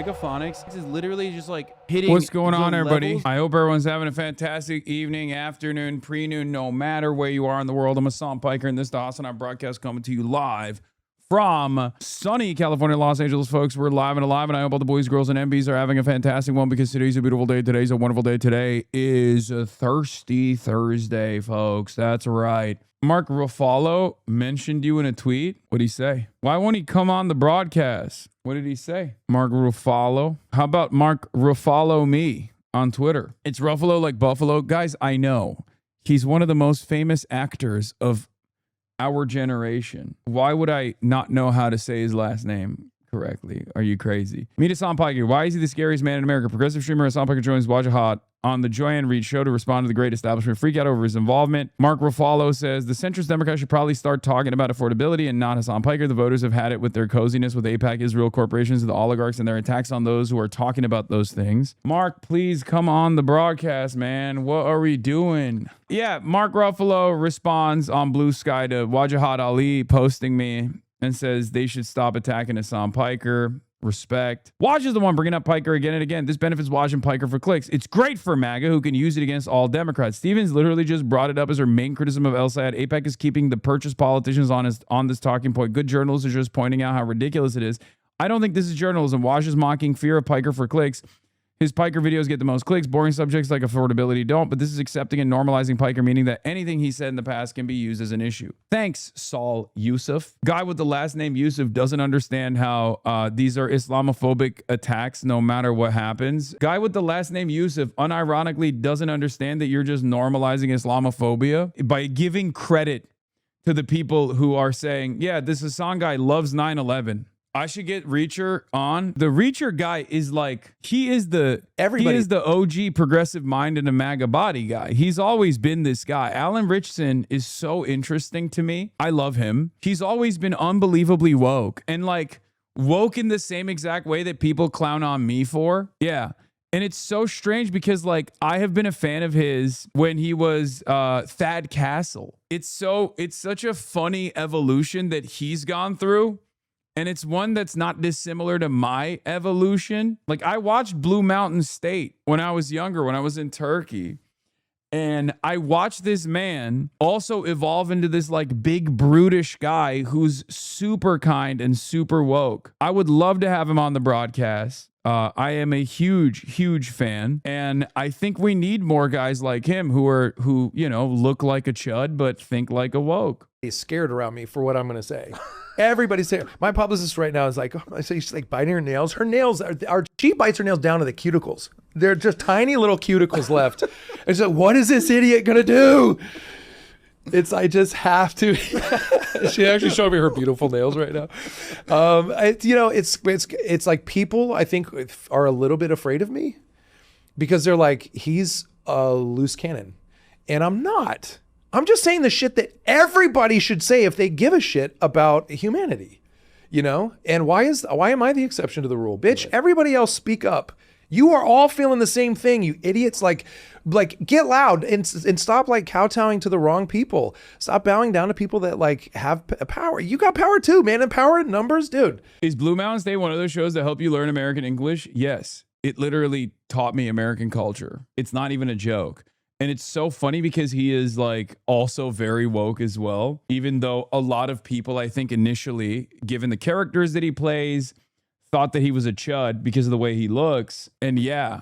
Megaphonics. This is literally just like hitting. What's going on, everybody? levels. I hope everyone's having a fantastic evening, afternoon, pre-noon, no matter where you are in the world. I'm Hassan Piker, and this is the HASAN broadcast coming to you live from sunny California, Los Angeles, folks. We're live and alive, and I hope all the boys, girls, and MBs are having a fantastic one because today's a beautiful day. Today's a wonderful day. Today is a Thirsty Thursday, folks. That's right. Mark Ruffalo mentioned you in a tweet. What'd he say? Why won't he come on the broadcast? What did he say? Mark Ruffalo. How about Mark Ruffalo me on Twitter? It's Ruffalo like Buffalo. Guys, I know. He's one of the most famous actors of our generation. Why would I not know how to say his last name correctly? Are you crazy? Meet Hassan Piker. Why is he the scariest man in America? Progressive streamer Hassan Piker joins Watch a Hot on the Joanne Reed show to respond to the great establishment freak out over his involvement. Mark Ruffalo says the centrist Democrats should probably start talking about affordability and not Hassan Piker. The voters have had it with their coziness with AIPAC, Israel corporations, the oligarchs, and their attacks on those who are talking about those things. Mark, please come on the broadcast, man. What are we doing? Yeah, Mark Ruffalo responds on Blue Sky to Wajahat Ali posting me and says they should stop attacking Hassan Piker. Respect. Waj is the one bringing up Piker again and again. This benefits Waj and Piker for clicks. It's great for MAGA, who can use it against all Democrats. Stevens literally just brought it up as her main criticism of El Sayed. AIPAC is keeping the purchased politicians on this talking point. Good journalists are just pointing out how ridiculous it is. I don't think this is journalism. Waj is mocking fear of Piker for clicks. His Piker videos get the most clicks. Boring subjects like affordability don't, but this is accepting and normalizing Piker, meaning that anything he said in the past can be used as an issue. Thanks, Saul Yusuf. Guy with the last name Yusuf doesn't understand how these are Islamophobic attacks no matter what happens. Guy with the last name Yusuf unironically doesn't understand that you're just normalizing Islamophobia by giving credit to the people who are saying, yeah, this Hassan guy loves 9/11. I should get Reacher on. The Reacher guy is like, he is the OG progressive mind in a MAGA body guy. He's always been this guy. Alan Richson is so interesting to me. I love him. He's always been unbelievably woke, and like woke in the same exact way that people clown on me for. Yeah. And it's so strange because like I have been a fan of his when he was Thad Castle. It's such a funny evolution that he's gone through. And it's one that's not dissimilar to my evolution. Like I watched Blue Mountain State when I was younger, when I was in Turkey. And I watched this man also evolve into this like big brutish guy who's super kind and super woke. I would love to have him on the broadcast. I am a huge fan. And I think we need more guys like him who, you know, look like a chud, but think like a woke. He's scared around me for what I'm going to say. Everybody's saying, my publicist right now is like, oh, I say she's like biting her nails. Her nails she bites her nails down to the cuticles. They're just tiny little cuticles left. And she's like, what is this idiot going to do? I just have to. She actually showed me her beautiful nails right now. It's like people I think are a little bit afraid of me because they're like, he's a loose cannon. And I'm not. I'm just saying the shit that everybody should say if they give a shit about humanity, you know? And why am I the exception to the rule? Bitch, right. Everybody else speak up. You are all feeling the same thing, you idiots. Like get loud and stop like kowtowing to the wrong people. Stop bowing down to people that like have power. You got power too, man. And power in numbers, dude. Is Blue Mountain State one of those shows that help you learn American English? Yes. It literally taught me American culture. It's not even a joke. And it's so funny because he is like also very woke as well, even though a lot of people, I think initially, given the characters that he plays, thought that he was a chud because of the way he looks. And yeah,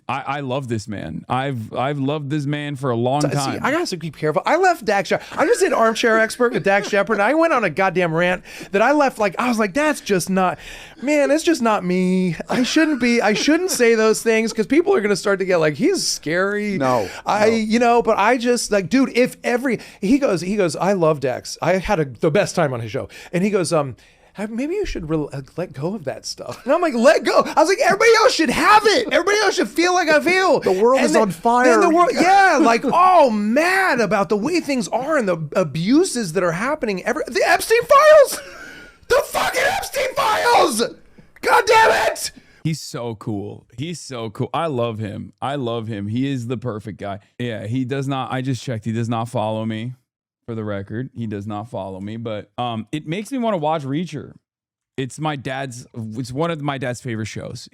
I love this man. I've loved this man for a long time. See, I gotta be careful. I left Dax Shepard. I just did Armchair Expert with Dax Shepard, and I went on a goddamn rant that I left like, I was like, that's just not, man, it's just not me. I shouldn't say those things because people are gonna start to get like, he's scary. No. You know, but I just like, dude, he goes, I love Dax. I had the best time on his show. And he goes, maybe you should let go of that stuff. And I'm like, let go. I was like, everybody else should have it. Everybody else should feel like I feel. The world is on fire. The world, yeah, like, oh, mad about the way things are and the abuses that are happening. The Epstein files. The fucking Epstein files. God damn it. He's so cool. He's so cool. I love him. He is the perfect guy. Yeah, he does not. I just checked. He does not follow me. For the record, he does not follow me, but it makes me want to watch Reacher. It's my dad's. It's one of my dad's favorite shows.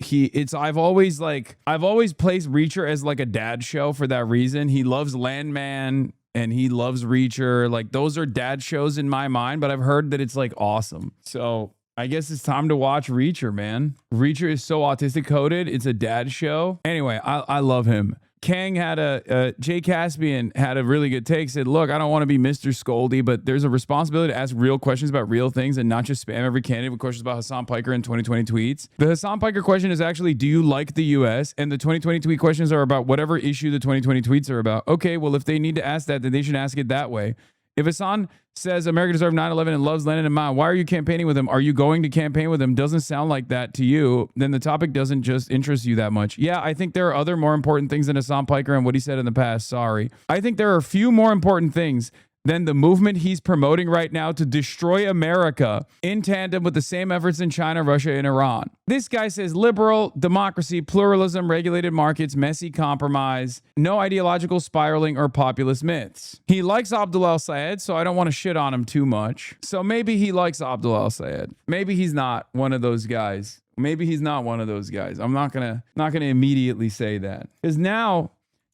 I've always placed Reacher as like a dad show for that reason. He loves Landman and he loves Reacher. Like those are dad shows in my mind, but I've heard that it's like awesome. So I guess it's time to watch Reacher, man. Reacher is so autistic coded. It's a dad show. Anyway, I love him. Kang had Jay Caspian had a really good take. Said, look, I don't want to be Mr. Scoldy, but there's a responsibility to ask real questions about real things and not just spam every candidate with questions about Hasan Piker in 2020 tweets. The Hasan Piker question is actually, do you like the US? And the 2020 tweet questions are about whatever issue the 2020 tweets are about. Okay, well, if they need to ask that, then they should ask it that way. If Hasan says America deserved 9/11 and loves Lenin and Mao, why are you campaigning with him? Are you going to campaign with him? Doesn't sound like that to you. Then the topic doesn't just interest you that much. Yeah, I think there are other more important things than Hasan Piker and what he said in the past. Sorry. I think there are a few more important things than the movement he's promoting right now to destroy America in tandem with the same efforts in China, Russia, and Iran. This guy says liberal, democracy, pluralism, regulated markets, messy compromise, no ideological spiraling or populist myths. He likes Abdul al-Sayed, so I don't want to shit on him too much. So maybe he likes Abdul al-Sayed. Maybe he's not one of those guys. Maybe he's not one of those guys. I'm not gonna immediately say that. Because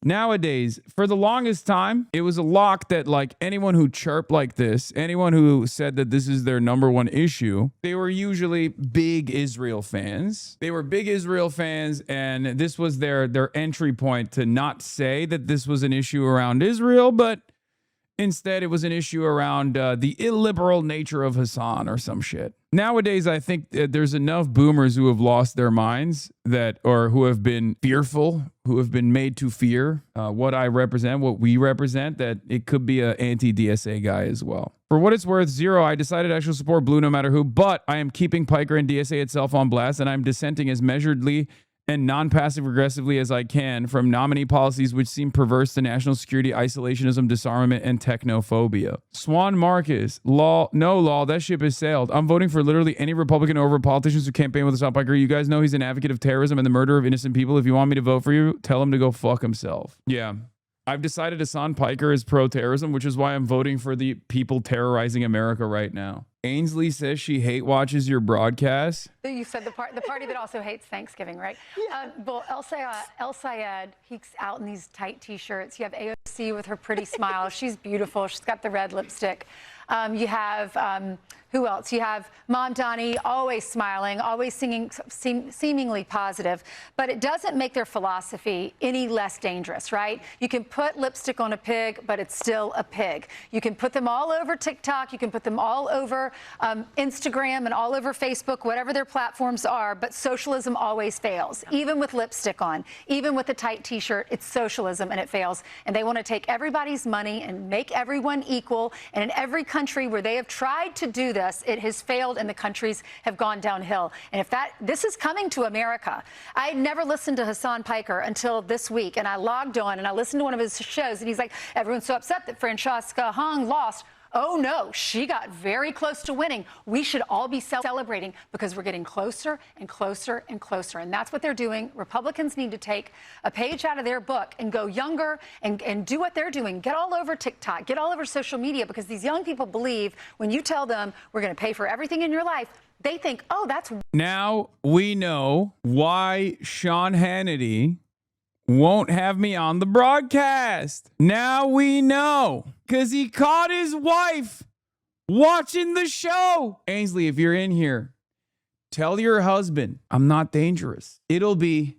nowadays, for the longest time, it was a lock that like anyone who chirped like this, anyone who said that this is their number one issue, they were usually big Israel fans. They were big Israel fans, and this was their entry point to not say that this was an issue around Israel, but instead it was an issue around the illiberal nature of Hasan or some shit. Nowadays, I think there's enough boomers who have lost their minds or who have been fearful, who have been made to fear what I represent, what we represent, that it could be an anti-DSA guy as well. For what it's worth, Zero, I decided I should support Blue no matter who, but I am keeping Piker and DSA itself on blast, and I'm dissenting as measuredly and non-passive aggressively as I can from nominee policies which seem perverse to national security, isolationism, disarmament, and technophobia. Swan Marcus, no law, that ship has sailed. I'm voting for literally any Republican over politicians who campaign with Hasan Piker. You guys know he's an advocate of terrorism and the murder of innocent people. If you want me to vote for you, tell him to go fuck himself. Yeah. I've decided Hasan Piker is pro-terrorism, which is why I'm voting for the people terrorizing America right now. Ainsley says she hate watches your broadcast. You said the party that also hates Thanksgiving, right? Yeah. Well, El Sayed, he's out in these tight T-shirts. You have AOC with her pretty smile. She's beautiful. She's got the red lipstick. You have, who else? You have Mom Donnie, always smiling, always singing, seemingly positive. But it doesn't make their philosophy any less dangerous, right? You can put lipstick on a pig, but it's still a pig. You can put them all over TikTok. You can put them all over Instagram and all over Facebook, whatever their platforms are. But socialism always fails, even with lipstick on, even with a tight T-shirt. It's socialism and it fails. And they want to take everybody's money and make everyone equal. And in every country where they have tried to do this, it has failed and the countries have gone downhill. And if this is coming to America, I had never listened to Hasan Piker until this week, and I logged on and I listened to one of his shows, and he's like, everyone's so upset that Francesca Hung lost. Oh no, she got very close to winning. We should all be celebrating because we're getting closer and closer and closer. And that's what they're doing. Republicans need to take a page out of their book and go younger and do what they're doing. Get all over TikTok, get all over social media, because these young people believe when you tell them we're going to pay for everything in your life, they think, oh, that's... Now we know why Sean Hannity won't have me on the broadcast. Now we know. Because he caught his wife watching the show. Ainsley, if you're in here, tell your husband I'm not dangerous. It'll be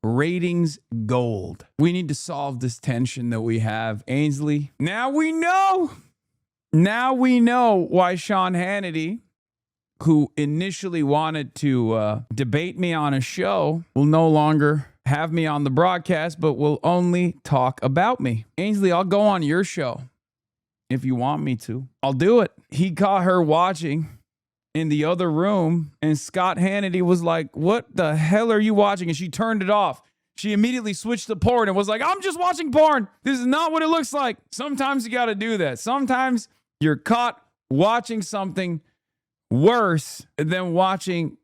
ratings gold. We need to solve this tension that we have. Ainsley, now we know. Now we know why Sean Hannity, who initially wanted to debate me on a show, will no longer have me on the broadcast, but will only talk about me. Ainsley, I'll go on your show if you want me to. I'll do it. He caught her watching in the other room, and Scott Hannity was like, what the hell are you watching? And she turned it off. She immediately switched to porn and was like, I'm just watching porn. This is not what it looks like. Sometimes you got to do that. Sometimes you're caught watching something worse than watching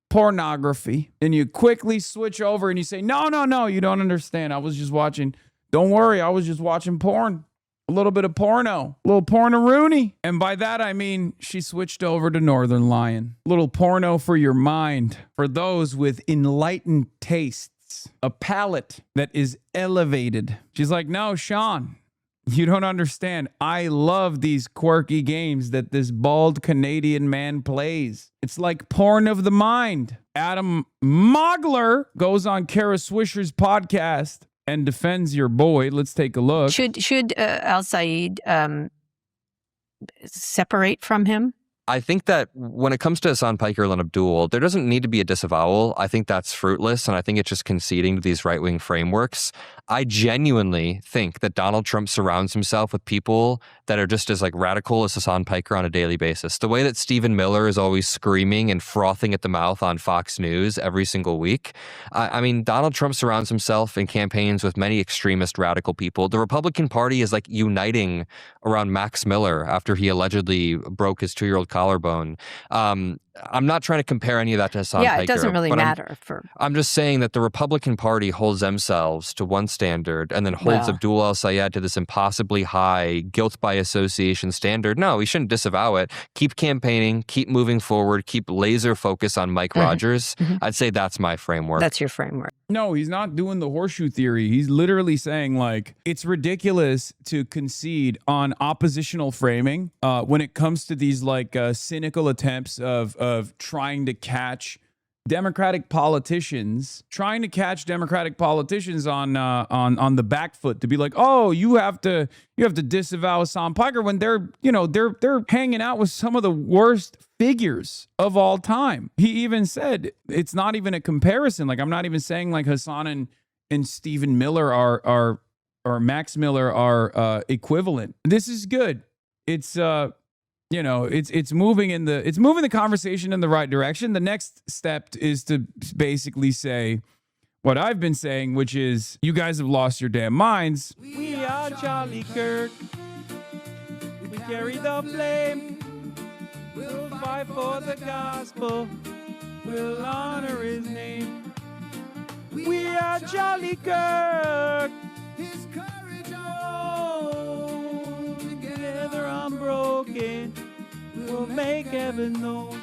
pornography, and you quickly switch over and you say, no, you don't understand. I was just watching. Don't worry, I was just watching porn. A little bit of porno. A little porno-rooney. And by that, I mean she switched over to Northern Lion. A little porno for your mind. For those with enlightened tastes. A palate that is elevated. She's like, no, Sean, you don't understand. I love these quirky games that this bald Canadian man plays. It's like porn of the mind. Adam Mogler goes on Kara Swisher's podcast and defends your boy. Let's take a look. Should Al Sayed separate from him? I think that when it comes to Hassan Piker and Abdul, there doesn't need to be a disavowal. I think that's fruitless, and I think it's just conceding to these right-wing frameworks. I genuinely think that Donald Trump surrounds himself with people that are just as like radical as Hassan Piker on a daily basis. The way that Stephen Miller is always screaming and frothing at the mouth on Fox News every single week. I mean, Donald Trump surrounds himself in campaigns with many extremist radical people. The Republican Party is like uniting around Max Miller after he allegedly broke his 2-year-old collarbone. I'm not trying to compare any of that to Hassan Piker. Yeah, it doesn't really matter. I'm just saying that the Republican Party holds themselves to one standard and then holds Abdul al-Sayed to this impossibly high guilt by association standard. No, we shouldn't disavow it. Keep campaigning, keep moving forward, keep laser focus on Mike Rogers. I'd say that's my framework. That's your framework. No, he's not doing the horseshoe theory. He's literally saying, like, it's ridiculous to concede on oppositional framing when it comes to these, like, cynical attempts of trying to catch Democratic politicians on the back foot to be like, oh, you have to disavow Hassan Piker when they're hanging out with some of the worst figures of all time. He even said it's not even a comparison. Like, I'm not even saying like Hassan and Stephen Miller or Max Miller are equivalent. This is good. It's it's moving the conversation in the right direction. The next step is to basically say what I've been saying, which is you guys have lost your damn minds. We are Charlie Kirk. We carry the flame. We'll fight for the gospel. We'll honor his name. We are Charlie Kirk. His courage on. Together unbroken. We'll make heaven known.